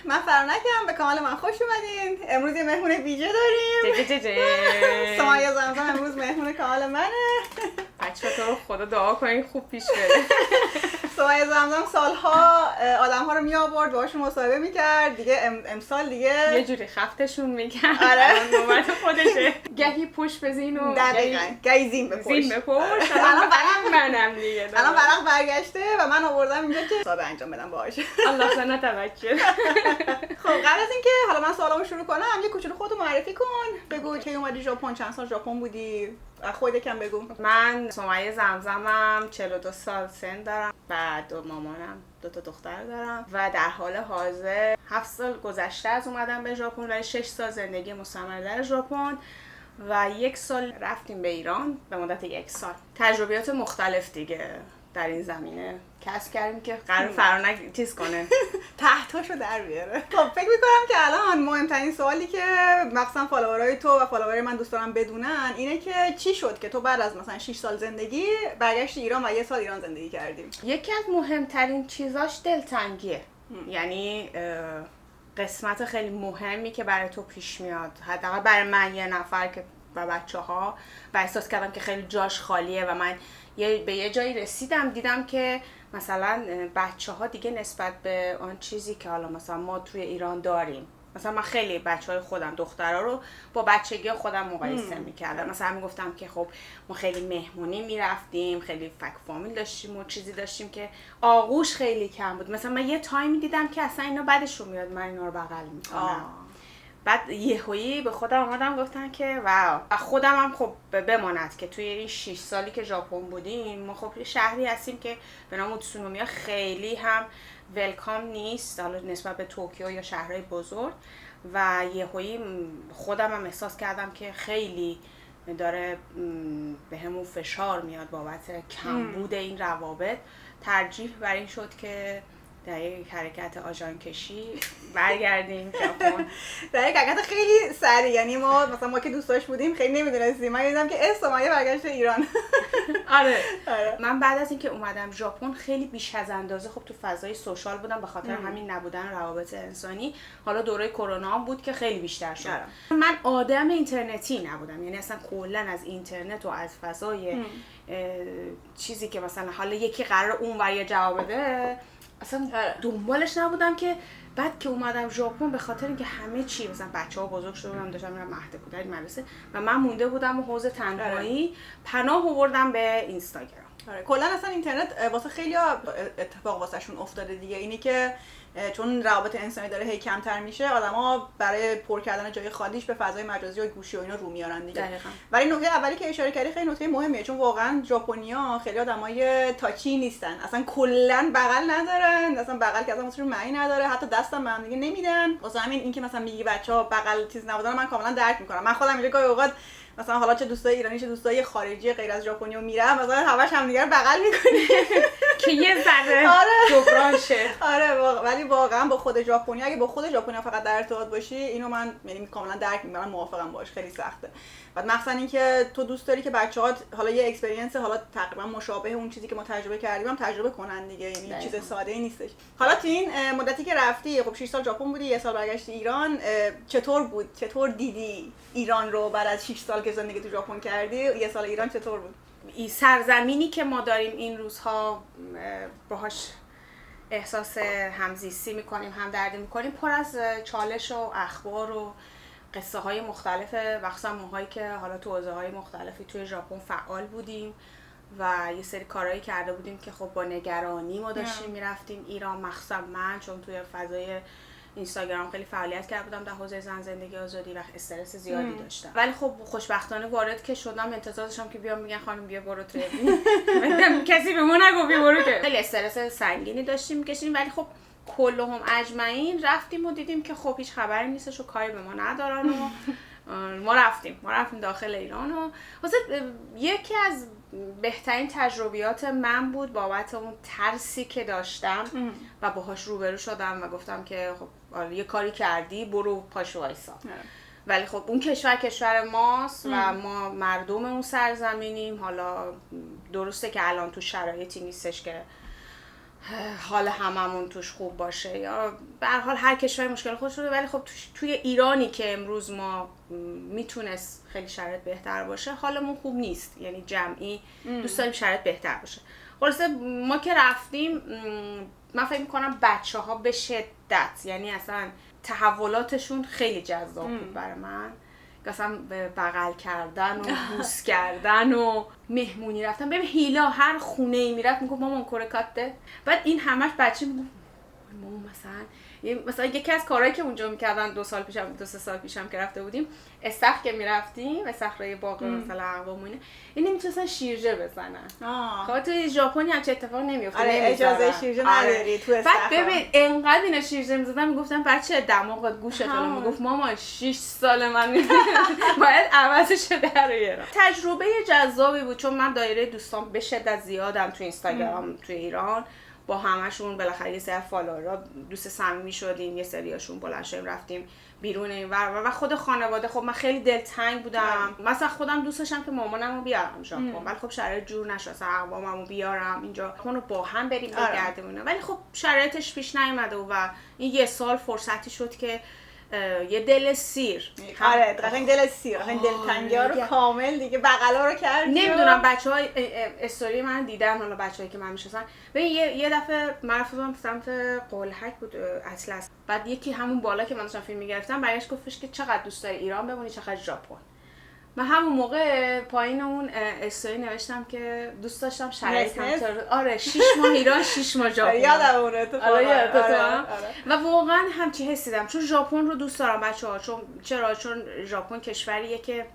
من فرانکم، به کانال من خوش اومدین. امروز یه مهمون ویژه داریم. سمایه زمزم امروز مهمون کانال منه. بچه‌ها تو رو خدا دعا کنین خوب پیش بره. سمایه زمزم سالها آدم‌ها رو می‌آورد، باهاشون مصاحبه می‌کرد. دیگه امسال دیگه یه جوری خفتشون می‌کرد. آره نوبت خودشه. گهی پشت بزین و گهی زین بپوش. الان منم دیگه. الان برق برگشته و من آوردم اینجا که مصاحبه انجام بدم باهاش. الله سنا توکل. خب قبل از اینکه حالا من سوالامو شروع کنم، یه کوچولو خودتو معرفی کن. بگو کی اومدی ژاپن، چند سال ژاپن بودی؟ خودت یکم بگو. من سمیه زمزمم، 42 سال سن دارم. بعد مامانم 2 تا دختر دارم و در حال حاضر 7 سال گذشته از اومدم به ژاپن، ولی 6 سال زندگی مستمر در ژاپن و 1 سال رفتیم به ایران به مدت 1 سال. تجربیات مختلف دیگه در این زمینه کسب کردیم که قرار فرانک چیز کنه، تحتاشو در بیاره. خب فکر می‌کنم که الان مهمترین سوالی که مخصوصا فالوورای تو و فالوورای من دوست دارم بدونن اینه که چی شد که تو بعد از مثلا 6 سال زندگی برگشتی ایران و 1 سال ایران زندگی کردی؟ یکی از مهمترین چیزاش دلتنگیه. یعنی قسمت خیلی مهمی که برای تو پیش میاد، حداقل برای من یه نفر که و بچه‌ها، و احساس کردم که خیلی جاش خالیه و من به یه جایی رسیدم دیدم که مثلا بچه‌ها دیگه نسبت به آن چیزی که حالا مثلا ما توی ایران داریم، مثلا من خیلی بچه‌های خودم دخترها رو با بچگی خودم مقایسه می‌کردم. مثلا میگفتم که خب ما خیلی مهمونی میرفتیم، خیلی فک فامیل داشتیم و چیزی داشتیم که آغوش خیلی کم بود. مثلا من یه تایمی دیدم که اصلا اینا بعدشون میاد من اینا رو بغل می‌کنم. بعد یهویی به خودم اومدم گفتم که واو، و خودم هم خب بماند که توی این 6 سالی که ژاپن بودیم ما خب یه شهری هستیم که به نام اوتسونومییا خیلی هم ولکام نیست حالا نسبت به توکیو یا شهرهای بزرگ، و یهویی خودم هم احساس کردم که خیلی داره به همون فشار میاد بابت کمبود این روابط. ترجیح بر این شد که در یک حرکت آژان کشی برگردیم ژاپن. در یک حرکت خیلی سریع، یعنی ما که دوستاش بودیم خیلی نمیدونستیم. من دیدم که سمیه برگشت ایران. آره. من بعد از اینکه اومدم ژاپن خیلی بیش از اندازه خب تو فضای سوشال بودم به خاطر همین نبودن روابط انسانی. حالا دوره کرونا بود که خیلی بیشتر شد. من آدم اینترنتی نبودم، یعنی اصلا کلا از اینترنت و از فضای چیزی که مثلا حالا یکی قرار اونور یه جواب بده اصلا دنبالش نبودم. که بعد که اومدم ژاپن به خاطر اینکه همه چی مثلا بچه‌ها بزرگ شده بودن، داشتم میرم مهد کودک مدرسه و من مونده بودم و حوض تنهایی، پناه آوردم به اینستاگرام. کلا اصلا اینترنت واسه خیلی‌ها اتفاق واسهشون افتاده دیگه، اینی که چون روابط انسانی داره هی کمتر میشه، آدما برای پر کردن جای خالیش به فضای مجازی و گوشی و اینا رو میارن دیگه. ولی نکته اولی که اشاره کردی خیلی نکته مهمیه، چون واقعا ژاپنیا خیلی آدمای تاچی نیستن، اصلا کلا بغل ندارن، اصلا بغل که اصلا واسهشون معنی نداره، حتی دستم به هم دیگه نمیدن. واسه همین اینکه مثلا میگی بچه‌ها بغل چیز نبودن من کاملا درک میکنم. من خودم اینجا گاهی اوقات مثلا حالا چه دوستای ایرانی چه دوستای خارجی غیر از ژاپنیا میرم مثلا همش همدیگه رو بغل میکنیم که یه ذره جبران شه. ولی واقعا با خود ژاپنی، اگه با خود ژاپنیا فقط در ارتباط باشی، اینو من یعنی کاملا درک میکنم، موافقم باش، خیلی سخته. بعد مثلا اینکه تو دوست داری که بچه‌ها حالا یه اکسپریانس حالا تقریبا مشابه اون چیزی که ما تجربه کردیم هم تجربه کنن دیگه، یعنی چیز ساده‌ای نیستش. حالا تو این مدتی که رفتی، خب 6 سال ژاپن بودی، 1 سال برگشتی ایران، چطور بود؟ چطور دیدی ایران رو بعد از 6 سال که زندگی تو ژاپن کردی؟ 1 سال ایران چطور بود؟ این سرزمینی که ما داریم این روزها باهاش احساس همزیستی میکنیم، همدردی میکنیم، پر از چالش و اخبار و قصه های مختلفه. مخصوصا ماهایی که حالا تو حوزه های مختلفی توی ژاپن فعال بودیم و یه سری کارهایی کرده بودیم که خب با نگرانی ما داشتیم میرفتیم ایران. مخصوصا من چون توی فضای اینستاگرام خیلی فعالیت کرده بودم در حوزه زن زندگی آزادی و استرس زیادی داشتم، ولی خب خوشبختانه وارد که شدم انتظار داشتم که بیام میگن خانم بیا برو تریدینگ کسی به ما نگفت بیا برو، که خیلی استرس سنگینی داشتیم میکشیدیم. ولی خب کلهم اجمعین رفتیم و دیدیم که خب هیچ خبری نیستش و کاری به ما ندارن و ما رفتیم داخل ایران. و واسه یکی از بهترین تجربیات من بود بابت اون ترسی که داشتم و باهاش روبرو شدم و گفتم که خب یه کاری کردی برو پاشو وایسا. ولی خب اون کشور ماست و ما مردم اون سرزمینیم. حالا درسته که الان تو شرایطی نیستش که حال هممون توش خوب باشه، یا به هر حال هر کشوری مشکل خودش داره، ولی خب توی ایرانی که امروز ما میتونست خیلی شرایط بهتر باشه حالمون خوب نیست، یعنی جمعی دوست داریم شرایط بهتر باشه. خلاصه ما که رفتیم من فکر میکنم بچه‌ها به شدت، یعنی اصلا تحولاتشون خیلی جذاب بود برای من، مثلا بغل کردن و بوس کردن و مهمونی رفتن. ببین هیلا هر خونه ای میرفت میگفت مامان کرکاته، بعد این همش بچه میگفت مامان مثلا یکی از کارهایی که اونجا میکردن 2 3 سال پیشم که رفته بودیم، استخر که میرفتیم استخرای باغ مثلا اقوامونه، این نمیتونستن شیرجه بزنن. خب توی ژاپن همچین اتفاق نمیفته، اجازه شیرجه نداری تو استخر. بعد ببین انقدر اینا شیرجه میزدن میگفتن بچه دماغت گوشتون، میگفت مامان 6 سال من باید عوضش در بیارم. تجربه جذابی بود چون من دایره دوستان به شدت زیادم تو اینستاگرام تو ایران، با همشون بالاخره یه سری فالوورا دوست صمیمی شدیم، یه سریاشون بلند شدیم رفتیم بیرون اینور و خود خانواده. خب من خیلی دلتنگ بودم، مثلا خودم دوست داشتم که مامانمو بیارم ژاپن، ولی خب شرایط جور نشد، مثلا اقواممو بیارم اینجا اونو با هم بریم بگردیم، ولی خب شرایطش پیش نیومده و این یه سال فرصتی شد که یه دل سیر. آره قشنگ دل سیر، قشنگ دلتنگی‌ها رو کامل دیگه بغلا رو کردی. نمیدونم بچه‌ها استوری من دیدن، حالا بچه‌ای که من میشناسن، ببین یه دفعه من رفتم سمت قلهک بود اطلس، بعد یکی همون بالا که من داشتم فیلم می‌گرفتم برگشت گفتش که چقدر دوست داری ایران بمونی چقدر ژاپن. من همون موقع پایین اون استوری نوشتم که دوست داشتم شرایطم آره 6 ماه ایران 6 ماه ژاپن. یادم اونه اتفاقا. و واقعا همچی حسی دارم چون ژاپن رو دوست دارم بچه‌ها، چون ژاپن کشوریه که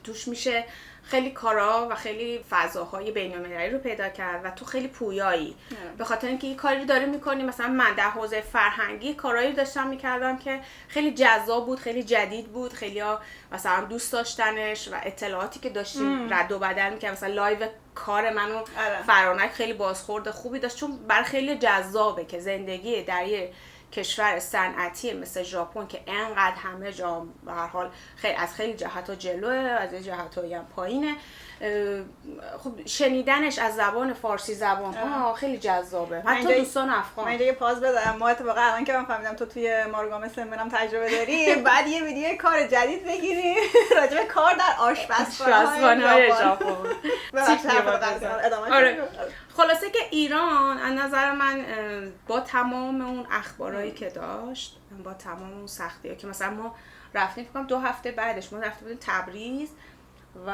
توش میشه خیلی کارا و خیلی فضاهای بین‌المللی رو پیدا کرد و تو خیلی پویایی، به خاطر اینکه یه کاری رو داره می‌کنی. مثلا من در حوزه فرهنگی کارایی داشتم می‌کردم که خیلی جذاب بود، خیلی جدید بود، خیلی‌ها مثلا دوست داشتنش و اطلاعاتی که داشتیم رد و بدل می‌کردم. مثلا لایو کار منو فرانک خیلی بازخورد خوبی داشت چون برای خیلی جذابه که زندگی در یه کشور صنعتی مثل ژاپن که انقدر همه جا به هر حال خیلی از خیلی جهت‌ها جلوه، از یه جهت‌هایی هم پایینه، خب شنیدنش از زبان فارسی زبان‌ها خیلی جذابه، حتی دوستان افغان. من یه پاز بدم، ما اتفاقا الان که من فهمیدم تو توی مارگام سمنم تجربه داری، بعد یه ویدیو کار جدید بگیری راجع به کار در آشپزخانه‌های ژاپن. آره. خلاصه که ایران از نظر من با تمام اون اخبارایی که داشت، با تمام اون سختی‌ها که مثلا ما رفتیم فکر کنم 2 هفته بعدش ما رفتیم تبریز و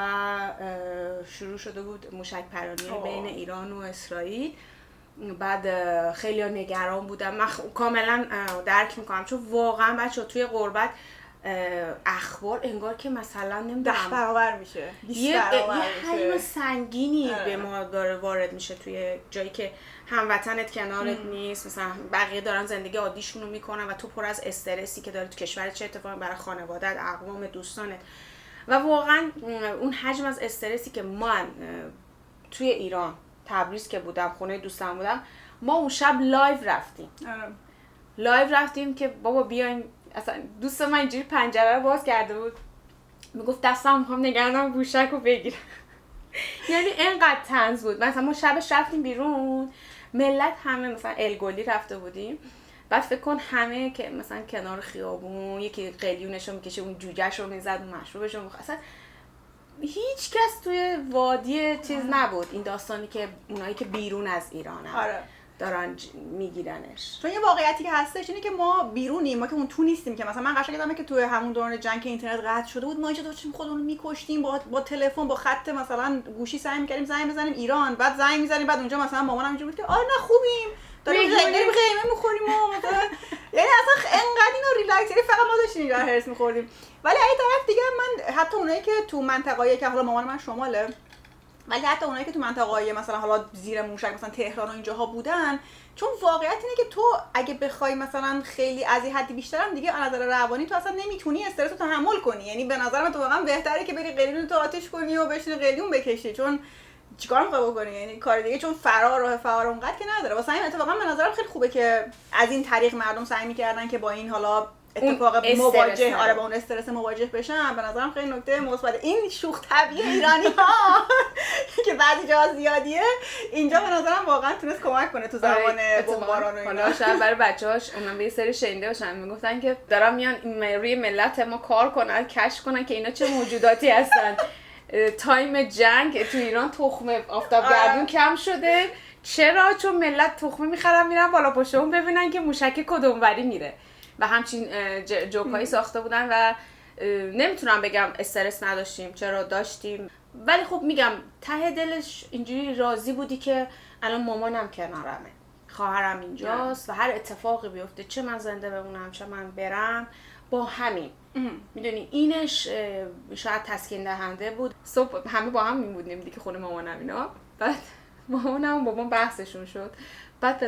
شروع شده بود موشک پرانی بین ایران و اسرائیل، بعد خیلی نگران بودم. من کاملا درک میکنم چون واقعا بچه‌ها توی غربت اخبار انگار که مثلا نمیدونم 10 برابر میشه، 20 برابر میشه، یه حجم سنگینی به ما داره وارد میشه توی جایی که هموطنت کنارت نیست، مثلا بقیه دارن زندگی عادیشونو میکنن و تو پر از استرسی که داره تو کشورت چه اتفاقی برای خانواده‌ات، اقوام، دوستانت. و واقعا اون حجم از استرسی که من توی ایران تبریز که بودم خونه دوستم بودم، ما اون شب لایو رفتیم که بابا بیاین. اصلا دوست من اینجوری پنجره رو باز کرده بود میگفت دستم میخوام نگردم گوشک رو بگیرم. یعنی اینقدر طنز بود. مثلا ما شبش رفتیم بیرون، ملت همه مثلا الگلی رفته بودیم، بعد فکر کن همه که مثلا کنار خیابون یکی قلیونش رو میکشه، اون جوجهش رو میزد، اون مشروبش رو میخواد، اصلا هیچ کس توی وادی چیز نبود. این داستانی که اونایی که بیرون از ایرانن دارن میگیرنش. چون یه واقعیتی که هستش اینه که ما بیرونیم، ما که اون تو نیستیم. که مثلا من قشنگ یادمه که توی همون دوران جنگ که اینترنت قطع شده بود، ما اینجا داشتیم خودمون رو میکشتیم با تلفن، با خط مثلا گوشی سعی می‌کردیم زنگ بزنیم ایران، بعد زنگ می‌زنیم، بعد اونجا مثلا مامانم اینجوری بود که آره نه خوبیم، داریم قیمه می‌خوریم و یعنی اصلا انقدر اینو ریلکس، یعنی فقط ما داشتیم اینجا هرس می‌خوردیم. ولی از طرف دیگه من حتی اونایی که تو منطقه‌ای که حالا مامان من شماله، ولی حتی اونایی که تو منطقه‌ای مثلا حالا زیر موشک مثلا تهران و اینجاها بودن، چون واقعیت اینه که تو اگه بخوای مثلا خیلی از این حدی بیشترم دیگه از نظر روانی تو اصلا نمیتونی استرس رو تحمل کنی. یعنی به نظر من تو واقعا بهتره که بری قلیون تو آتیش کنی و بشینی قلیون بکشی، چون چیکار می‌خوای بکنی؟ یعنی کار دیگه، چون راه فرار اونقدر که نداره. واسه همین اتفاقا به نظرم خیلی خوبه که از این طریق مردم سعی می‌کردن که با این حالا اتفاق مواجه با اون استرس مواجه بشن، به نظرم خیلی نکته مثبت. این شوخ طبعی ایرانی ها که بعضی جا زیادیه اینجا به نظرم واقعا تونست کمک کنه تو زمان بمباران و اینا. حالا شاید برای بچه‌هاش اونم یه سری شنیده باشن میگفتن که دارن میان روی ملت ما کار کنن، کشف کنن که اینا چه موجوداتی هستن. تایم جنگ تو ایران تخم آفتابگردون کم شده. چرا؟ چون ملت تخمه میخرن میرن بالا پشت اون ببینن که موشک کدوموری میره و همچین جوکایی ساخته بودن و نمیتونم بگم استرس نداشتیم، چرا داشتیم، ولی خب میگم ته دلش اینجوری راضی بودی که الان مامانم کنارمه، خواهرم اینجاست و هر اتفاقی بیفته چه من زنده بمونم چه من برم با همین. میدونی اینش شاید تسکین دهنده بود. صبح همه با هم میبودیم دیگه خونه مامانم اینا، بعد مامانم و بابام بحثشون شد. بعد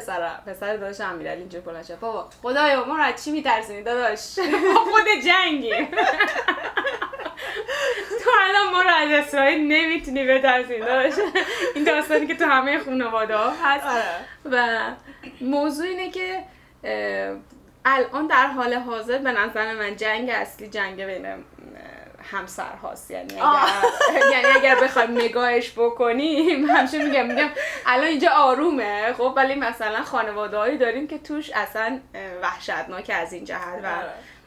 پسر داداش امیرعلی اینجا بلند شد، بابا خدایا ما رو از چی میترسونی داداش؟ ما خود جنگیم. تو الان ما رو از اسرائیل نمیتونی بترسونی داداش. این داستانی که تو همه خانواده ها هست. و موضوع اینه که الان در حال حاضر به نظر من جنگ اصلی جنگ بین همسر هاست. یعنی اگر بخوایم نگاهش بکنیم همیشه میگم الان اینجا آرومه خب، ولی مثلا خانواده‌هایی داریم که توش اصلا وحشتناک از این جهت و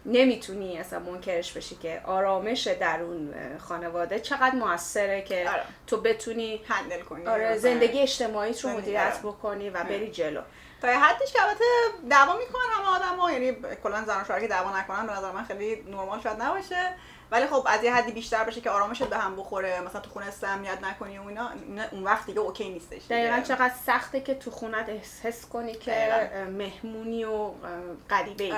نمیتونی اصلا منکرش بشی که آرامش درون خانواده چقدر موثره که تو بتونی هندل کنی. زندگی اجتماعیت رو مدیریت بکنی و بری جلو. تا یه حدش که البته دعوا میکنن همه آدما، یعنی کلا زن و شوهر که دعوا نکنن به نظر من خیلی نرمال شاید نباشه، ولی خب از یه حدی بیشتر بشه که آرامشت به هم بخوره، مثلا تو خونه امنیت نکنی و اینا، اون وقت دیگه اوکی نیستش. دقیقاً چقدر سخته که تو خونت حس کنی که مهمونی و غریبه‌ای.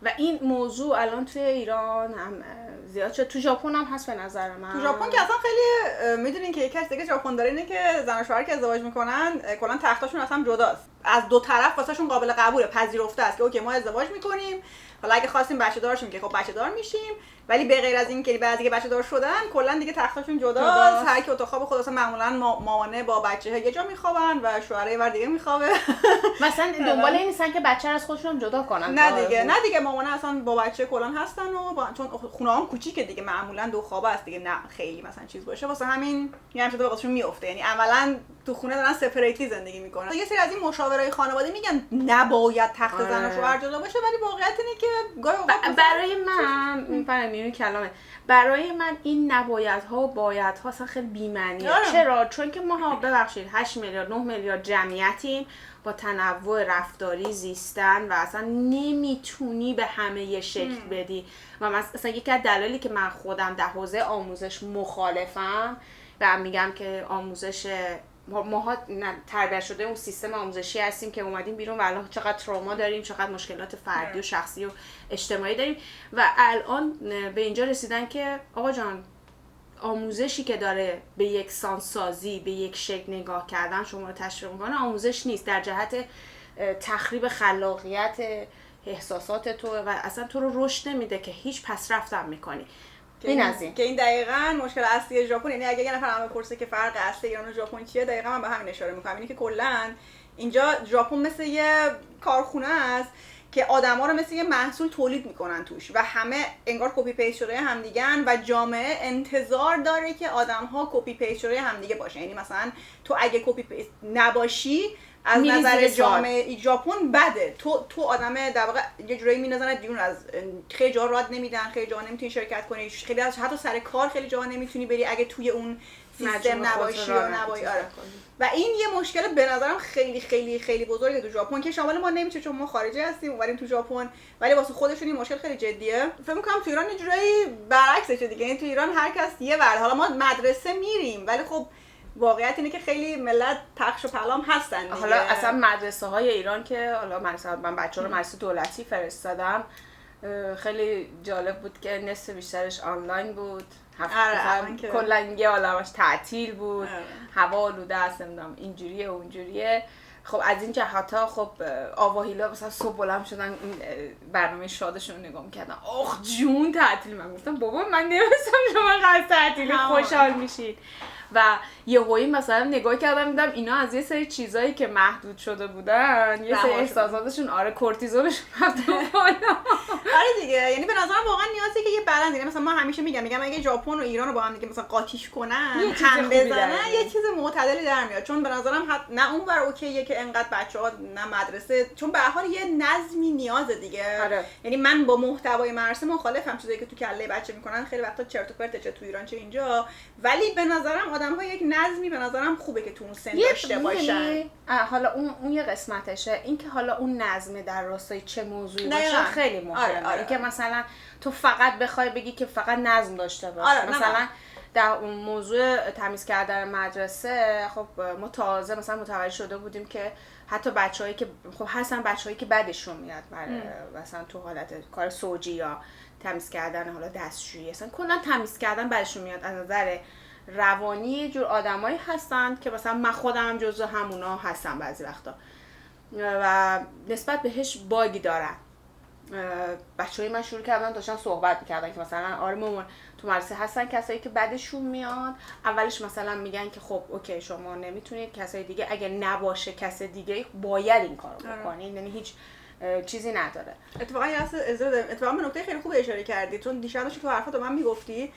و این موضوع الان توی ایران هم زیاد شد، تو ژاپن هم هست به نظر من. تو ژاپن که اصلا خیلی میدونین که یکی از دیگه ژاپن داره اینه که زن و شوهر که ازدواج میکنن کلا تختاشون اصلا جداست، از دو طرف واسهشون قابل قبوله، پذیرفته است که اوکی ما ازدواج میکنیم، حالا اگه خواستیم بچه دار شیم که خب بچه دار میشیم، ولی به غیر از این که بعضی که بچه دار شدن کلا دیگه تختاشون جداست. هر کی اتاق خواب خود اصلا معمولا مامانه با بچه‌ها یه جا میخوابن و شوهر یه ور دیگه میخوابه. مثلا دنبال این نیستن که بچه رو از خودشون جدا کنن. نه دیگه مامانه اصلا با بچه کلا هستن و چون خونه‌هام کوچیکه دیگه معمولا دو خوابه است دیگه، نه خیلی مثلا چیز باشه واسه همین یه همچین واسهشون میفته، یعنی عملاً تو خونه دارن سپریتلی زندگی میکنن. یه سری از این مشاورای خانواده میگن نباید تخت زن و شوهر جدا باشه، ولی واقعیت اینه که گاهی اوقات برای من میفهمین کلامه، برای من این نبایدها و بایدها اصلا خیلی بی‌معنیه. چرا؟ چون که ما ببخشید 8 میلیارد 9 میلیارد جمعیتیم با تنوع رفتاری زیستن و اصلا نمیتونی به همه یه شکل بدی. و مثلا یکی از دلایلی که من خودم در حوزه آموزش مخالفم و میگم که آموزش ماها تربیت شده اون سیستم آموزشی هستیم که اومدیم بیرون و الان چقدر تروما داریم، چقدر مشکلات فردی و شخصی و اجتماعی داریم و الان به اینجا رسیدن که آقا جان آموزشی که داره به یک سانسازی به یک شکل نگاه کردن شما رو تشویق میکنه آموزش نیست، در جهت تخریب خلاقیت احساسات تو و اصلا تو رو رشد نمیده که هیچ پس رفتم میکنی. این از این که این دقیقاً مشکل اصلی ژاپن، یعنی اگه یه نفر هم بپرسه که فرق اصلی ایران و ژاپن چیه، دقیقاً من به همین اشاره میکنم، اینه که کلاً اینجا ژاپن مثل یه کارخونه است که آدما رو مثل یه محصول تولید میکنن توش و همه انگار کپی پیست شده همدیگن و جامعه انتظار داره که آدم‌ها کپی پیست شده همدیگه باشن. یعنی مثلا تو اگه کپی پیست نباشی از نظر جامعه ژاپن بده، تو آدم در واقع یه جوری می‌نازنت بیرون، از خیلی جا راد نمیدن، خیلی جا نمیتونی شرکت کنی، خیلی از حتی سر کار خیلی جا نمیتونی بری اگه توی اون سیستم نباشی یا نباشی. و این یه مشکل به نظرم خیلی خیلی خیلی بزرگه تو ژاپن که شامل ما نمیشه چون ما خارجی هستیم اومدیم تو ژاپن، ولی واسه خودشون این مشکل خیلی جدیه. فکر می‌کنم تو ایران یه جوری برعکسشه دیگه، یعنی تو ایران هر کس یه ور، حالا ما مدرسه میریم ولی خب واقعیت اینه که خیلی ملت پخش و پلام هستن دیگه. حالا اصلا مدرسه های ایران که حالا من بچه‌ها رو مدرسه دولتی فرستادم، خیلی جالب بود که نصف بیشترش آنلاین بود، کلا یه عالمش تعطیل بود، هوا آلوده است، نمیدونم اینجوریه اونجوریه. خب از این جهاتا خب آواهیلا مثلا صبح بلند شدن برنامه شادشون رو نگاه می‌کردن، آخ جون تعطیل. من گفتم بابا من نمی‌دونم شما قصد تعطیل خوشحال میشید. و یهویی مثلا نگاه کردم دیدم اینا از یه سری چیزایی که محدود شده بودن، یه سری احساساتشون کورتیزولشون رفته بالا. آره دیگه دیگه. یعنی به نظرم واقعا نیازه که یه بالانس، یعنی مثلا ما همیشه میگم اگه ژاپن و ایران رو با هم دیگه مثلا قاطیش کنن، هم بزنن، یه چیز معتدلی در میاد. چون به نظرم نه اون بر اوکیه که انقدر بچه‌ها نه مدرسه، چون به هر حال یه نظمی نیازه دیگه. آره. یعنی من با محتوای مدرسه مخالفم، چیزایی که تو کله بچه میکنن خیلی وقتا چرت و پرته، چه تو ایران چه اینجا. ولی به نظرم آدم‌ها یک نظمی به نظرم خوبه که تو اون سن داشته باشن. حالا اون یه قسمتشه، این که حالا اون نظم در راستای چه موضوعی باشه خیلی مهمه. آره. که مثلا تو فقط بخوای بگی که فقط نظم داشته باشه. مثلا در اون موضوع تمیز کردن مدرسه، خب ما تازه مثلا متوجه شده بودیم که حتی بچه‌هایی که خب هستن بچه‌هایی که بعدشون میاد مثلا تو حالت کار سوجی یا تمیز کردن حالا دستشویی، اصلا کلا تمیز کردن بعدشون میاد. از نظر روانی یه جور آدمایی هستن که مثلا من خودم هم جزو همونا هستم بعضی وقتا و نسبت بهش باگی دارن. بچه‌های من شروع کردن داشتن صحبت می‌کردن که مثلا آره مامان تو مدرسه هستن کسایی که بعدشون میاد، اولش مثلا میگن که خب اوکی شما نمیتونید، کسای دیگه اگه نباشه کس دیگه باید این کارو بکنید، یعنی هیچ چیزی نداره. اتفاقا به نکته خیلی خوب اشاره کردی، چون دیشب داشتی تو حرفات من میگفتی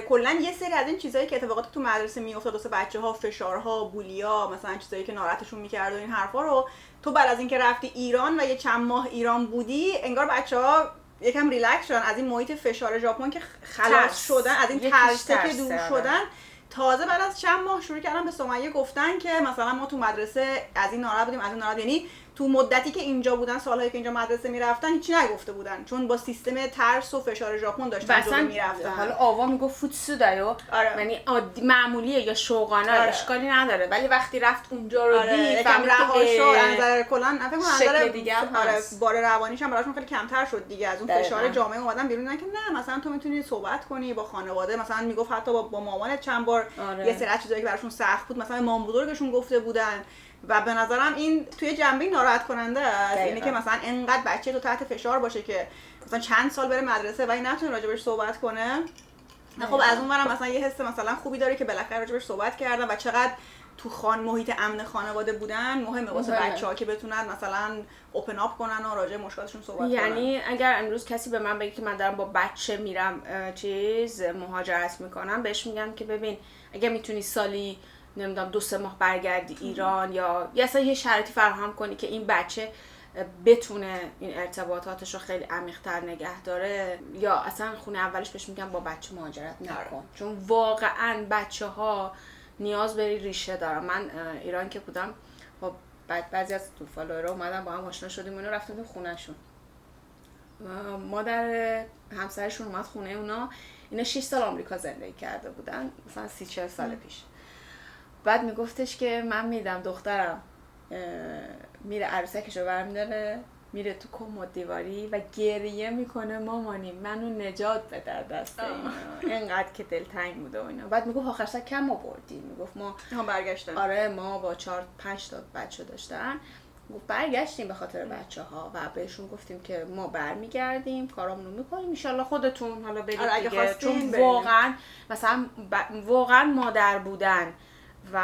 کلا یه سری از این چیزایی که اتفاقات تو مدرسه میافتاد واسه بچه‌ها، فشارها، بولیا، مثلا چیزایی که ناراحتشون می‌کرد و این حرفا رو تو بعد از اینکه رفتی ایران و یه چند ماه ایران بودی، انگار بچه‌ها یکم ریلکس شدن از این محیط فشار ژاپن که خلاص شدن، از این ترسه که دور شدن. تازه بعد از چند ماه شروع کردن به سمیه گفتن که مثلا ما تو مدرسه از این ناراحت بودیم، از اون ناراحت، یعنی تو مدتی که اینجا بودن، سالهایی که اینجا مدرسه میرفتن هیچی نگفته بودن، چون با سیستم ترس و فشار ژاپن داشتن جلو میرفتن. حالا آوا میگفت فوتسو دایو، یعنی معمولیه یا شوقانه، اشکالی نداره، ولی وقتی رفت اونجا رو دید یکم رها شد، از نظر کلا فکر کنم شکل دیگه هم بار روانیش هم براشون خیلی کمتر شد دیگه، از اون فشار جامعه اومدن بیرون که نه مثلا تو میتونی صحبت کنی با خانواده، مثلا میگفت حتی با مامانت چند بار یه سری چیزایی که براشون سخت بود مثلا مام بزرگشون گفته بودن. و به نظرم این توی جنبه ناراحت کننده است، اینه که مثلا انقدر بچه تو تحت فشار باشه که مثلا چند سال بره مدرسه ولی نتونه راجبش صحبت کنه. خب از اون ورم مثلا یه حس مثلا خوبی داره که بالاخره راجبش صحبت کردن و چقدر تو محیط امن خانواده بودن مهمه واسه بچه‌ها که بتونن مثلا اوپن اپ کنن و راجع مشکلاتشون صحبت کنن. یعنی اگر امروز کسی به من بگه که من دارم با بچه میرم مهاجرت میکنم، بهش میگم که ببین اگه میتونی سالی نمیدونم 2-3 ماه برگردی ایران یا اصلا یه شرایطی فراهم کنی که این بچه بتونه این ارتباطاتش رو خیلی عمیق‌تر نگه داره، یا اصلا خونه اولش بهش میگم با بچه مهاجرت نکن، چون واقعا بچه‌ها نیاز به ریشه دارن. من ایران که بودم خب بعضی از تو فالوورها اومدن با هم آشنا شدیم، اونو رفتیم تو خونه‌شون، مادر همسرشون اومد خونه اونا، اینا 6 سال آمریکا زندگی کرده بودن، مثلا 30-40 سال پیش. بعد میگفتش که من میدم دخترم میره عروسکشو برمیداره میره تو کمد دیواری و گریه میکنه مامانی منو نجات بده در دست اینا، اینقدر که دلتنگ بوده و اینا. بعد میگفت آخر سر کم آوردی؟ میگفت ما برگشتن. آره ما با 4-5 تا بچه داشتن، گفت برگشتیم به خاطر بچه‌ها و بهشون گفتیم که ما برمیگردیم کارامونو میکنیم ان شاءالله خودتون حالا برید دیگه، چون واقعا مثلا واقعا مادر بودن و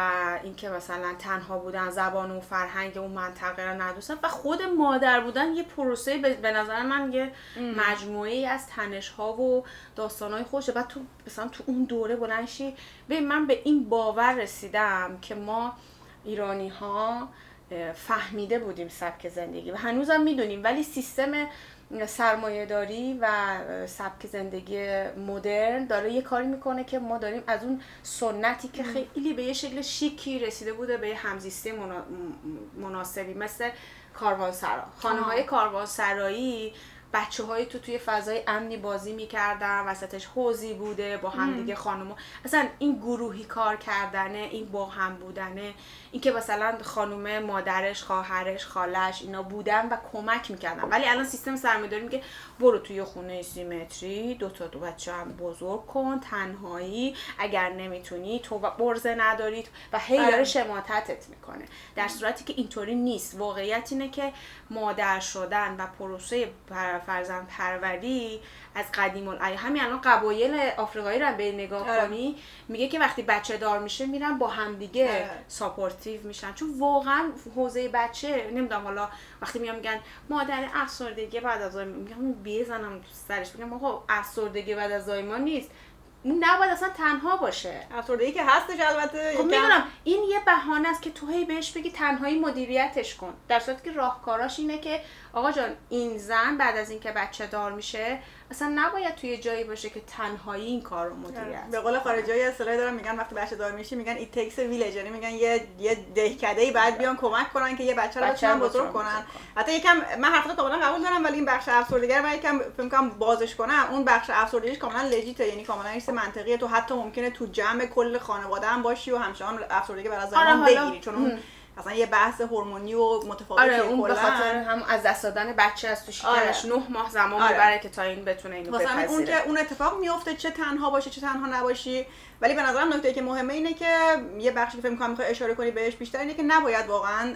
اینکه مثلا تنها بودن، زبان و فرهنگ اون منطقه رو ندوستن و خود مادر بودن یه پروسه به نظر من یه مجموعه‌ای از تنش‌ها و داستان‌های خوشه. بعد تو مثلا تو اون دوره بلنشی ببین من به این باور رسیدم که ما ایرانی‌ها فهمیده بودیم سبک زندگی و هنوزم میدونیم، ولی سیستم سرمایه‌داری و سبک زندگی مدرن داره یه کاری میکنه که ما داریم از اون سنتی که خیلی به یه شکل شیکی رسیده بوده به همزیستی مناسبی، مثل کاروانسرا، خانه‌های کاروانسرایی، بچه‌های توی فضای امنی بازی می‌کردن، وسطش حوضی بوده با هم دیگه خانم‌ها، اصلا این گروهی کار کردنه، این با هم بودنه، این که مثلا خانم مادرش، خواهرش، خالش اینا بودن و کمک می‌کردن. ولی الان سیستم سرمایه‌داری میگه برو توی خونه سیمتری 2 تا بچه هم بزرگ کن، تنهایی، اگر نمیتونی تو برزه نداری و هی داره شماتتت میکنه، در صورتی که اینطوری نیست. واقعیت اینه که مادر شدن و پروسه فرزند پروری از قدیم الایام، همین الان قبایل آفریقایی رو به نگاه کنی میگه که وقتی بچه دار میشه میرن با همدیگه ساپورتیو میشن، چون واقعا حوزه بچه نمیدونم، حالا وقتی میگن مادر افسردگی بعد از زایمان، میگم بزنم سرش، میگم آقا افسردگی بعد از زایمان نیست، اون نباید اصلا تنها باشه. افسردگی که هستش البته، خب میدونم این یه بهانه است که تو هی بهش بگی تنهایی مدیریتش کن، در صورتی که راهکاراش اینه که آقا جان این زن بعد از اینکه بچه دار میشه اصلا نباید توی جایی باشه که تنهایی این کار رو مدیریت. به قول خارجی‌ها اصطلاحی دارن میگن وقتی بچه دار میشی میگن it takes a village، یعنی میگن یه دهکده‌ای بعد بیان کمک کنن که یه بچه رو بتونن بزرگ کنن. حتی یکم من حرفاتو کاملا قبول دارم، ولی این بخش افسردگی رو من یکم فکر می‌کنم بازش کنم، اون بخش افسردگیش کاملا لجیته، یعنی کاملا این منطقیه، تو حتی ممکنه تو جمع کل خانواده هم باشی و همچنان افسردگی بعد از زایمان بگیری، چون اون اصلا یه بحث هورمونی و متفاوتیه. اون به خاطر هم از دست دادن بچه از تو شکمش 9 ماه زمان میبره که تا این بتونه اینو بپذیره. اون که اون اتفاق میفته، چه تنها باشی چه تنها نباشی. ولی به نظرم نکته که مهمه اینه که یه بخشی که فکر می‌کنم می‌خوای اشاره کنی بهش بیشتر اینه که نباید واقعا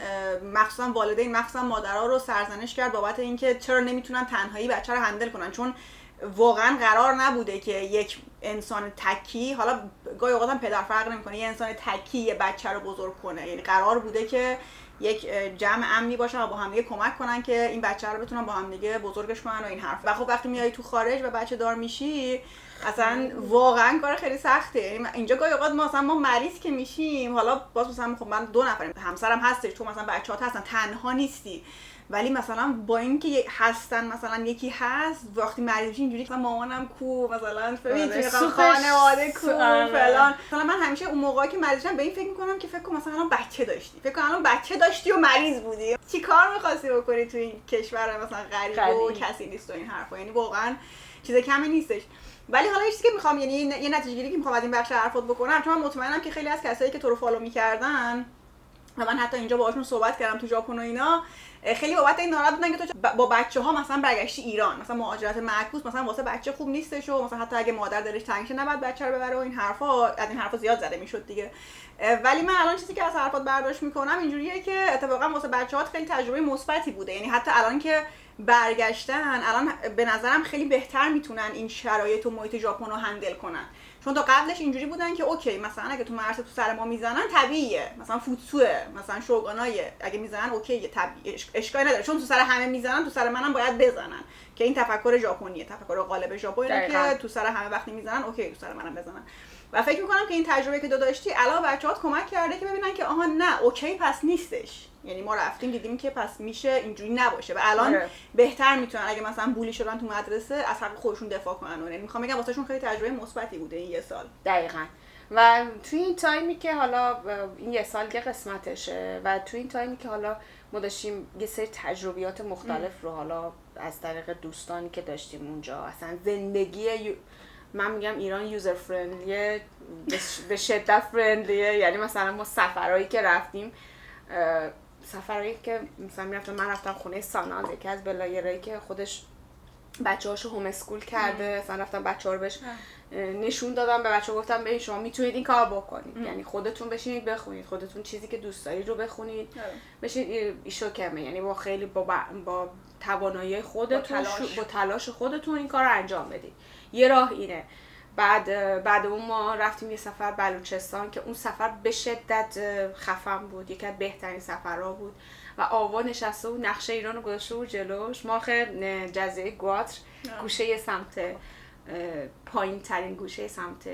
مخصوصا والدین، مخصوصا مادرها رو سرزنش کرد بابت اینکه چرا نمیتونن تنهایی بچه رو هندل کنن، چون واقعا قرار نبوده که یک انسان تکی، حالا گاهی اوقات هم پدر فرق نمی‌کنه، یه انسان تکی یه بچه رو بزرگ کنه، یعنی قرار بوده که یک جمع امنی باشن و با هم دیگه کمک کنن که این بچه رو بتونن با هم دیگه بزرگش کنن و این حرف. و خب وقتی میای تو خارج و بچه دار میشی اصلا واقعا کار خیلی سخته. یعنی اینجا گاهی اوقات ما مریض که میشیم، حالا باز مثلا خب من 2 نفریم، همسرم هستش، تو مثلا بچه‌هات هستن، تنها نیستی، ولی مثلا با اینکه هستن مثلا یکی هست، وقتی مریض میشی اینجوری مثلا مامانم کو، مثلا ببین خانواده کو فلان. مثلا من همیشه اون موقعی که مریض شدم به این فکر میکنم که فکر کنم مثلا الان بچه داشتی، فکر کنم الان بچه داشتی و مریض بودی، چی کار می‌خواستی بکنی تو این کشور مثلا غریب و کسی نیست و این حرفا، یعنی واقعا چیز کمی نیستش. ولی حالا چیزی که میخوام، یعنی یه نتیجه گیری که میخوام از این بخش حرفات بکنم، چون من مطمئنم که خیلی از کسایی که تو رو فالو می‌کردن و من حتی اینجا باهاشون صحبت کردم تو ژاپن و اینا، خیلی بابت این ناراحت بودن که تو با بچه‌ها مثلا برگشتی ایران، مثلا مهاجرت معکوس مثلا واسه بچه خوب نیستش و مثلا حتی اگه مادر دلش تنگ شه نباید بچه رو ببره و این حرفا، از این حرفا زیاد زده میشد دیگه. ولی من الان چیزی که از حرفات برداشت میکنم اینجوریه که اتفاقا واسه بچه‌ها خیلی تجربه مثبتی بوده، یعنی حتی الان که برگشتن الان به نظرم خیلی بهتر میتونن این شرایط و محیط ژاپن رو هندل کنن، چون تا قبلش اینجوری بودن که اوکی مثلا اگه تو مرسه تو سر ما میزنن طبیعیه، مثلا فوتسوه، مثلا شوگانایه، اگه میزنن اوکیه، طبیعیه، اشکالی نداره، چون تو سر همه میزنن تو سر منم باید بزنن، که این تفکر ژاپنیه، تفکر غالب ژاپنیه که تو سر همه وقتی میزنن اوکی تو سر منم بزنن. و فکر میکنم که این تجربه که داشتی علاوه بچه‌هات کمک کرده که ببینن که آها نه اوکی پس نیستش، یعنی ما رفتیم دیدیم که پس میشه اینجوری نباشه و الان بهتر میتونن اگه مثلا بولی شدن تو مدرسه از حق خودشون دفاع کنن. یعنی میخوام بگم واسهشون خیلی تجربه مثبتی بوده این 1 سال. دقیقاً. و توی این تایمی که حالا این 1 سال که قسمتشه و توی این تایمی که حالا ما داشتیم یه سری تجربیات مختلف رو حالا از طریق دوستانی که داشتیم اونجا، اصلا زندگی من میگم ایران یوزر فرندلیه، به شدت فرندلیه، یعنی مثلا ما سفرهایی که رفتیم، سفرهایی که مثلا میرفتم، من رفتم خونه ساناز، یکی از بلاگرایی که خودش بچه‌هاشو هوم اسکول کرده، مثلا رفتم بچه‌ها رو بهش نشون دادم، به بچه‌ها گفتم ببین شما میتونید این کار بکنید، یعنی خودتون بشینید بخونید، خودتون چیزی که دوست دارید رو بخونید، بشینید ایشو کمه، یعنی با خیلی با توانایی خودتون با تلاش خودتون این کار رو انجام بدید. یه راه اینه. بعد اون ما رفتیم یه سفر بلوچستان که اون سفر به شدت خفن بود، یکی از بهترین سفرها بود و آوا نشسته بود نقشه ایران رو گذاشته بود جلوش، ما آخر جزیره گواتر گوشه سمت پایین ترین گوشه سمت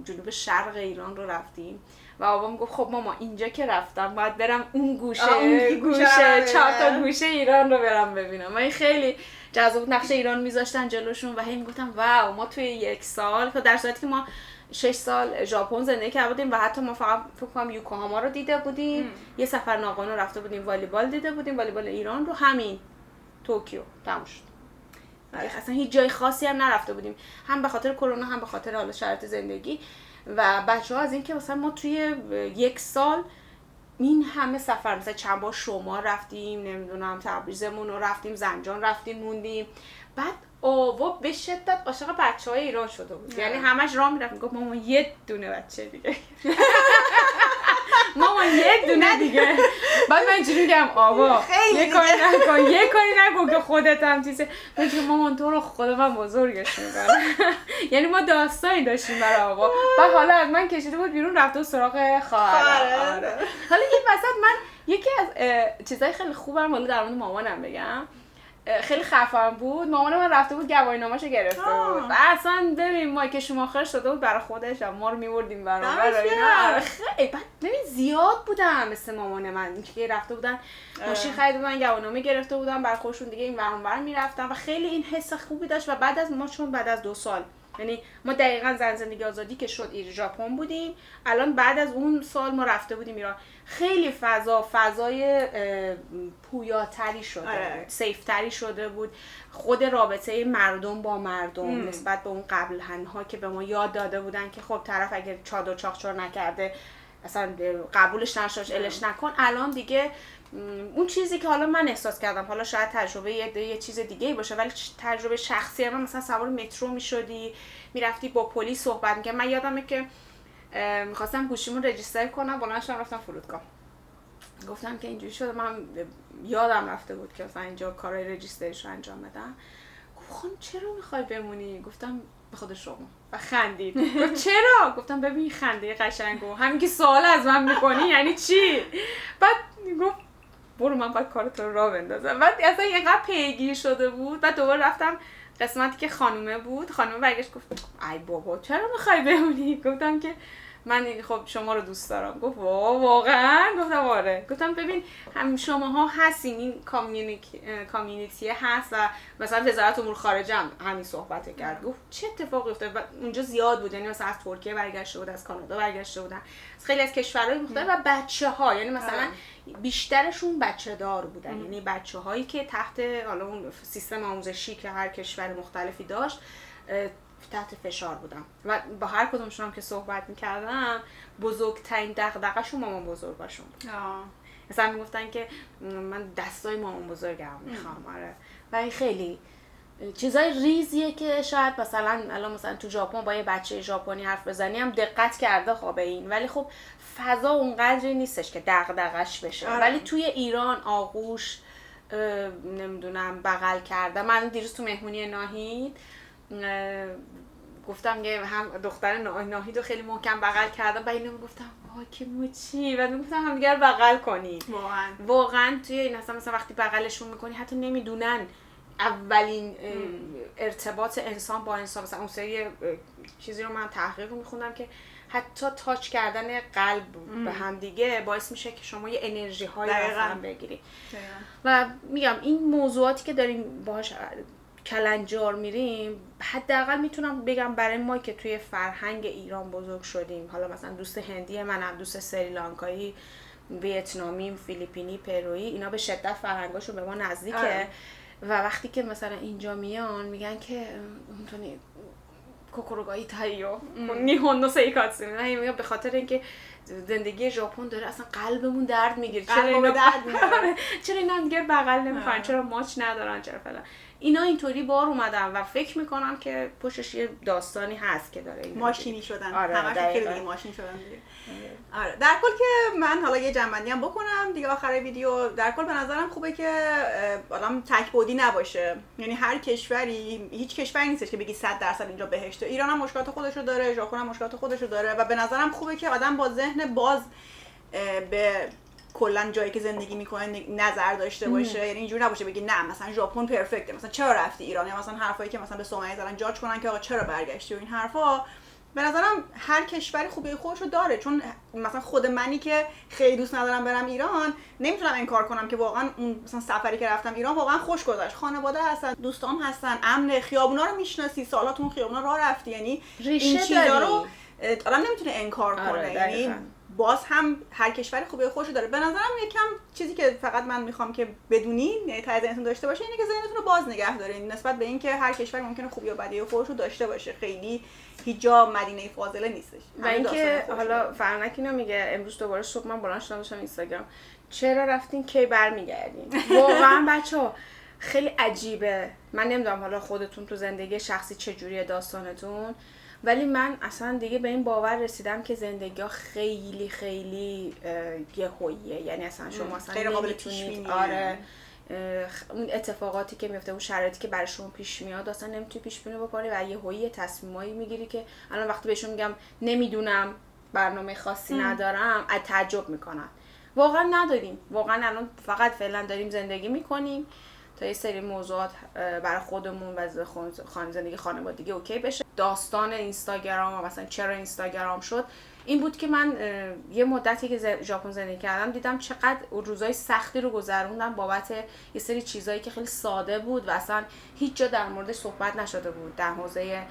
جنوب شرق ایران رو رفتیم و آوا میگفت خب ماما اینجا که رفتم باید برم اون گوشه 4 تا گوشه ایران رو برم ببینم. و این خیلی جذاب، نقشه ایران میذاشتن جلوشون و هی میگفتم واو ما توی 1 سال، که در صورتی که ما 6 سال ژاپن زندگی کرده بودیم و حتی ما فقط فکر کنم یوکوهاما رو دیده بودیم، یه سفر ناگانو رفته بودیم والیبال دیده بودیم، والیبال ایران رو، همین توکیو تموم شد. اصلا هیچ جای خاصی هم نرفته بودیم، هم به خاطر کرونا هم به خاطر حال شرایط زندگی. و بچه‌ها از این که مثلا ما توی 1 سال این همه سفر، مثلا چند بار شما رفتیم، نمیدونم تبریزمون رو رفتیم، زنجان رفتیم موندیم، بعد آوا به شدت عاشق بچه‌های ایران شده بود، یعنی همش راه میرفت میگفت مامان یه دونه بچه دیگه مامان یک دونه دیگه. بعد من اینجوری میگم آقا یه کاری نکن که خودت هم چیزه. میگم مامان تو رو خدا من بزرگش میکنم. یعنی ما داستانی داشتیم برای آقا و حالا از من کشیده بود بیرون رفته سراغ خواهرم. حالا این وسط من یکی از چیزای خیلی خوبم حالا در مورد مامانم بگم. خیلی خفن بود. مامان من رفته بود گواهینامه‌شو گرفته بود و اصلا ببین مایک شماخر شده بود برای خودش و ما رو می‌بردیم برابر اینا. خیلی بعد ببین زیاد بودن مثل مامان من که رفته بودن ماشین خریده بودن گواهینامه گرفته بودن برای خودشون دیگه این ور اون ور می‌رفتن و خیلی این حس خوبی داشت و بعد از ما چون بعد از 2 سال یعنی ما دقیقاً زن زندگی آزادی که شد ژاپن بودیم الان بعد از اون سال ما رفته بودیم ایران خیلی فضای پویاتری شده بود سیفتری شده بود خود رابطه مردم با مردم نسبت به اون قبل‌ها که به ما یاد داده بودن که خب طرف اگر چادر چاقچور نکرده اصلا قبولش نشاش الش نکن الان دیگه اون چیزی که حالا من احساس کردم حالا شاید تجربه یه چیز دیگه باشه ولی تجربه شخصی من مثلا سوار مترو میشدی میرفتی با پلیس صحبت می‌کردی من یادمه که می‌خواستم گوشیمون رجیستر کنم بلند شدم رفتم فرودگاه گفتم که اینجوری شده من یادم رفته بود که مثلا اینجا کارهای رجیستریش رو انجام بدم گفت خانم چرا می‌خوای بمونی گفتم به خود شما و خندید گفت چرا گفتم ببین خنده قشنگو همین که سوال از من می‌کنی یعنی چی بعد گفت برو من باید کارت رو راه بندازم بعد اصلا اینقدر پیگیر شده بود بعد دوباره رفتم قسمتی که خانومه بود خانومه برگشت گفت ای بابا چرا میخوای بمونی گفتم که من خب شما رو دوست دارم گفت واقعا گفتم آره گفتم ببین هم شماها هستین این کامیونیتی هست و مثلا وزارت امور خارجه هم همین صحبت کرد گفت چه اتفاقی افتاد و اونجا زیاد بود یعنی مثلا از ترکیه برگشته بود از کانادا برگشته بودن از خیلی از کشورهای مختلف و بچه‌ها یعنی مثلا بیشترشون بچه‌دار بودن یعنی بچه‌هایی که تحت حالا اون سیستم آموزشی که هر کشور مختلفی داشت تحت فشار بودم و با هر کدومشون هم که صحبت می‌کردم بزرگترین دغدغه‌شون مامان بزرگاشون بود. مثلا میگفتن که من دستای مامان بزرگم میخوام آره و این خیلی چیزای ریزیه که شاید مثلا الان مثلا تو ژاپن با یه بچه ژاپنی حرف بزنی هم دقت کرده خب به این ولی خب فضا اونقدری نیستش که دغدغش بشه ولی توی ایران آغوش نمیدونم بغل کرده من دیروز تو مهمونی ناهید گفتم که هم دختر ناهید رو خیلی محکم بغل کردم و اینو میگفتم وای که موچی و میگفتم همدیگه رو بغل کنید واقعا توی این مثلا وقتی بغلشون میکنی حتی نمیدونن اولین ارتباط انسان با انسان مثلا اون سری چیزی رو من تحقیق میخوندم که حتی تاچ کردن قلب به هم دیگه باعث میشه که شما یه انرژی های هم بگیری و میگم این موضوعاتی که داریم باهاش کلنجار میریم حداقل میتونم بگم برای ما که توی فرهنگ ایران بزرگ شدیم حالا مثلا دوست هندی منم دوست سریلانکایی ویتنامی فیلیپینی پرویی اینا به شدت فرهنگاشون به ما نزدیکه و وقتی که مثلا اینجا میان میگن که اونطوری کوکوروگایی تایو نیهون سیکاتسو میگم به خاطر اینکه زندگی ژاپن داره اصلا قلبمون درد میگیره چرا اینا دیگه بغل نمیکنن چرا ماچ ندارن چرا فلان اینا اینطوری بار اومدن و فکر میکنم که پشتش یه داستانی هست که داره این ماشینی شدن همش خیلی ماشین شدن دیگه آره در کل که من حالا یه جنبندی هم بکنم دیگه آخر ویدیو در کل به نظرم خوبه که آدم تک بعدی نباشه یعنی هر کشوری هیچ کشوری نیستش که بگی 100% اینجا بهشته ایران هم مشکلات خودش رو داره ژاپن هم مشکلات خودش رو داره و به نظرم خوبه که آدم با ذهن باز به کلا جایی که زندگی میکنه نظر داشته باشه یعنی اینجوری نباشه بگی نه مثلا ژاپن پرفکته مثلا چرا رفتی ایران یا مثلا حرفایی که مثلا به سومه زدن جاج کنن که آقا چرا برگشتی و این حرفا به نظرم هر کشوری خوبی خودشو داره چون مثلا خود منی که خیلی دوست ندارم برم ایران نمیتونم انکار کنم که واقعا اون مثلا سفری که رفتم ایران واقعا خوش گذشت خانواده هستن دوستام هستن امن خیابونا رو میشناسی سالاتون خیابونا راه رفتی یعنی این چیزا رو آدم نمیتونه انکار کنه یعنی باز هم هر کشوری خوبی خوشو داره به نظرم یکم چیزی که فقط من میخوام که بدونین یعنی ته ذهنتون داشته باشه اینه که ذهنتون رو باز نگه دارین نسبت به اینکه هر کشوری ممکنه خوبی و بدی خودشو داشته باشه خیلی هیچ جا مدینه فاضله نیستش و اینکه حالا فرنک اینو میگه امروز دوباره صبح من بلند شدم داشتم اینستاگرام چرا رفتین کی برمیگردین واقعا بچه‌ها خیلی عجیبه من نمیدونم حالا خودتون تو زندگی شخصی چه جوریه داستانتون ولی من اصلا دیگه به این باور رسیدم که زندگی ها خیلی خیلی یهوییه، یعنی اصلا شما اصلا نمیتونید اون اتفاقاتی که میفته، اون شرایطی که برای شما پیش میاد اصلا نمیتونی پیش بینی بکنی و یهویی تصمیمایی میگیری که الان وقتی بهشون میگم نمیدونم، برنامه خاصی ندارم، از تعجب میکنن. واقعا نداریم، واقعا الان فقط فعلا داریم زندگی میکنیم تا یه سری موضوعات برای خودمون و زندگی خانوادگی اوکی بشه. داستان اینستاگرام مثلا چرا اینستاگرام شد این بود که من یه مدتی که ژاپن زندگی کردم دیدم چقدر روزای سختی رو گذروندم بابت یه سری چیزایی که خیلی ساده بود و اصلا هیچ جا در موردش صحبت نشده بود، در حوزه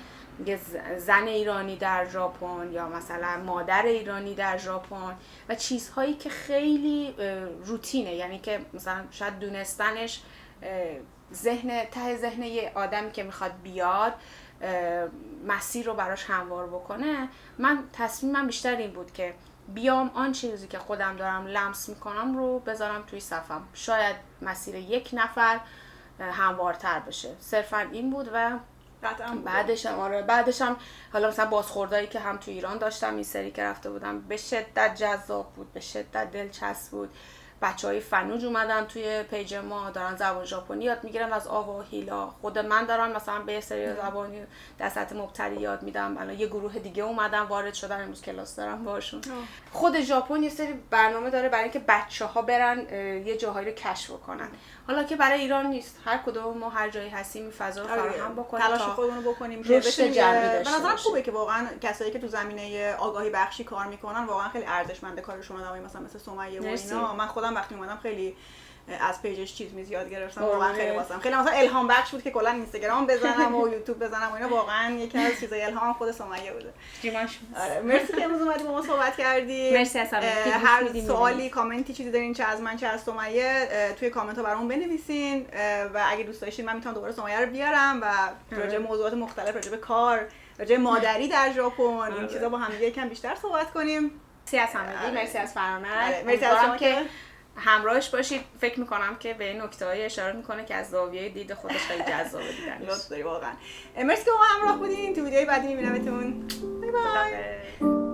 یه زن ایرانی در ژاپن یا مثلا مادر ایرانی در ژاپن و چیزهایی که خیلی روتینه، یعنی که مثلا شاید دونستنش ته ذهن یه آدمی که میخواد بیاد مسیر رو براش هموار بکنه. من تصمیمم بیشتر این بود که بیام آن چیزی که خودم دارم لمس میکنم رو بذارم توی صفم، شاید مسیر یک نفر هموارتر بشه. صرفا این بود و بعدش هم حالا مثلا بازخوردایی که هم تو ایران داشتم، این سری که رفته بودم به شدت جذاب بود، به شدت دلچسب بود. بچهای فنوج اومدن توی پیج ما دارن زبان ژاپنی یاد میگیرن از آوا و هیلا. خود من دارم مثلا به سری زبانی در سطح مبتدی یاد میدم. الان یه گروه دیگه اومدن وارد شدن، امروز کلاس دارم باشون. خود ژاپن یه سری برنامه داره برای اینکه بچه‌ها برن یه جاهایی رو کشف کنن. حالا که برای ایران نیست، هر کدوم ما هر جایی هستیم این فضا رو فراهم بکنیم، تلاش خودمون رو بکنیم که رشد جمعی داشته باشیم. به نظرم خوبه که واقعا کسایی که تو زمینه آگاهی بخشی کار میکنن واقعا خیلی ارزشمنده کار شما، مثل سمیه و اینا. من خودم وقتی اومدم خیلی از پیجش چیز یاد گرفتم، واقعا خیلی واسم خیلی مثلا الهام بخش بود که کلا اینستاگرام بزنم و یوتیوب بزنم و اینا. واقعا یکی از چیزای الهام خود سمیه بوده. آره مرسی که امروز اومدی با ما صحبت کردی. مرسی از هر سوالی کامنتی چیزی دارین چه از من چه از سمیه توی کامنت ها برامون بنویسین و اگه دوست داشتین من میتونم دوباره سمیه رو بیارم و راجع به موضوعات مختلف، راجع به کار، راجع به مادری در ژاپن این چیزا با هم دیگه یکم بیشتر صحبت کنیم. مرسی از همگی، مرسی از فرامرز. مرسی از شما که همراهش باشید. فکر میکنم که به این نکته‌های اشاره میکنه که از زاویه دید خودش خیلی جذابه دیدنش. لطف داری واقعا. مرسی که با ما همراه بودین. تو ویدیوهای بعدی میبینمتون. بای بای.